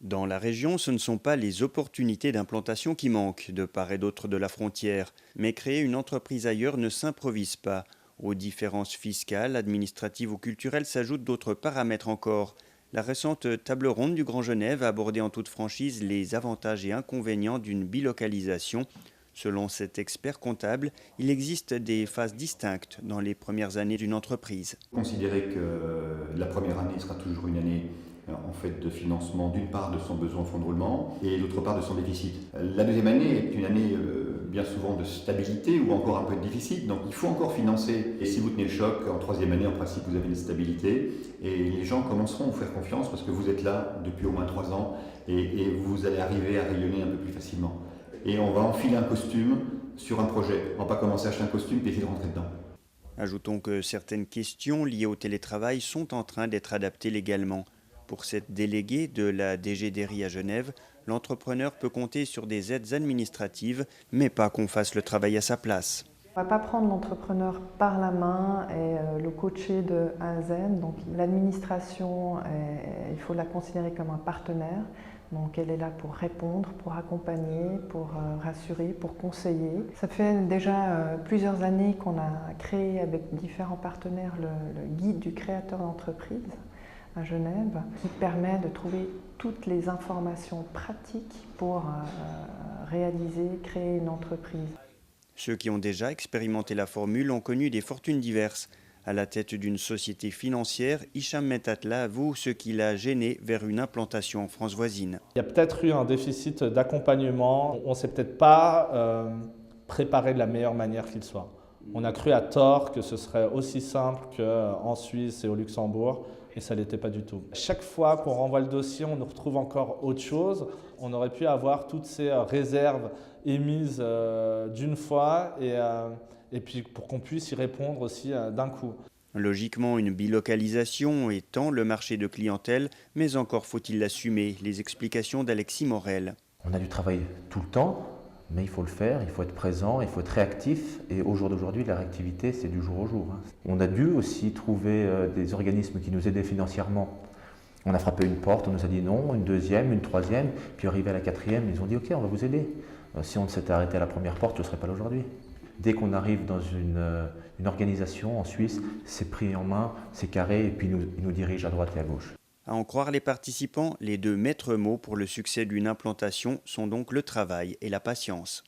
Dans la région, ce ne sont pas les opportunités d'implantation qui manquent de part et d'autre de la frontière, mais créer une entreprise ailleurs ne s'improvise pas. Aux différences fiscales, administratives ou culturelles s'ajoutent d'autres paramètres encore. La récente table ronde du Grand Genève a abordé en toute franchise les avantages et inconvénients d'une bilocalisation. Selon cet expert comptable, il existe des phases distinctes dans les premières années d'une entreprise. Considérer que la première année sera toujours une année en fait de financement d'une part de son besoin en fonds de roulement et d'autre part de son déficit. La deuxième année est une année bien souvent de stabilité ou encore un peu de déficit, donc il faut encore financer. Et si vous tenez le choc, en troisième année, en principe, vous avez une stabilité et les gens commenceront à vous faire confiance parce que vous êtes là depuis au moins 3 ans et vous allez arriver à rayonner un peu plus facilement. Et on va enfiler un costume sur un projet. On va pas commencer à acheter un costume et essayer de rentrer dedans. Ajoutons que certaines questions liées au télétravail sont en train d'être adaptées légalement. Pour cette déléguée de la DGDRI à Genève, l'entrepreneur peut compter sur des aides administratives, mais pas qu'on fasse le travail à sa place. On ne va pas prendre l'entrepreneur par la main et le coacher de A à Z. Donc l'administration, il faut la considérer comme un partenaire. Donc elle est là pour répondre, pour accompagner, pour rassurer, pour conseiller. Ça fait déjà plusieurs années qu'on a créé avec différents partenaires le guide du créateur d'entreprise à Genève, qui permet de trouver toutes les informations pratiques pour réaliser, créer une entreprise. Ceux qui ont déjà expérimenté la formule ont connu des fortunes diverses. À la tête d'une société financière, Hicham Metatla avoue ce qui l'a gêné vers une implantation en France voisine. Il y a peut-être eu un déficit d'accompagnement. On ne s'est peut-être pas préparé de la meilleure manière qu'il soit. On a cru à tort que ce serait aussi simple qu'en Suisse et au Luxembourg, et ça ne l'était pas du tout. Chaque fois qu'on renvoie le dossier, on nous retrouve encore autre chose. On aurait pu avoir toutes ces réserves émises d'une fois et puis pour qu'on puisse y répondre aussi d'un coup. Logiquement, une bilocalisation étend le marché de clientèle, mais encore faut-il l'assumer. Les explications d'Alexis Morel. On a du travail tout le temps, mais il faut le faire, il faut être présent, il faut être réactif. Et au jour d'aujourd'hui, la réactivité, c'est du jour au jour. On a dû aussi trouver des organismes qui nous aidaient financièrement. On a frappé une porte, on nous a dit non, une deuxième, une troisième, puis arrivé à la quatrième, ils ont dit ok, on va vous aider. Si on s'était arrêté à la première porte, je ne serais pas là aujourd'hui. Dès qu'on arrive dans une organisation en Suisse, c'est pris en main, c'est carré, et puis ils nous dirigent à droite et à gauche. À en croire les participants, les deux maîtres mots pour le succès d'une implantation sont donc le travail et la patience.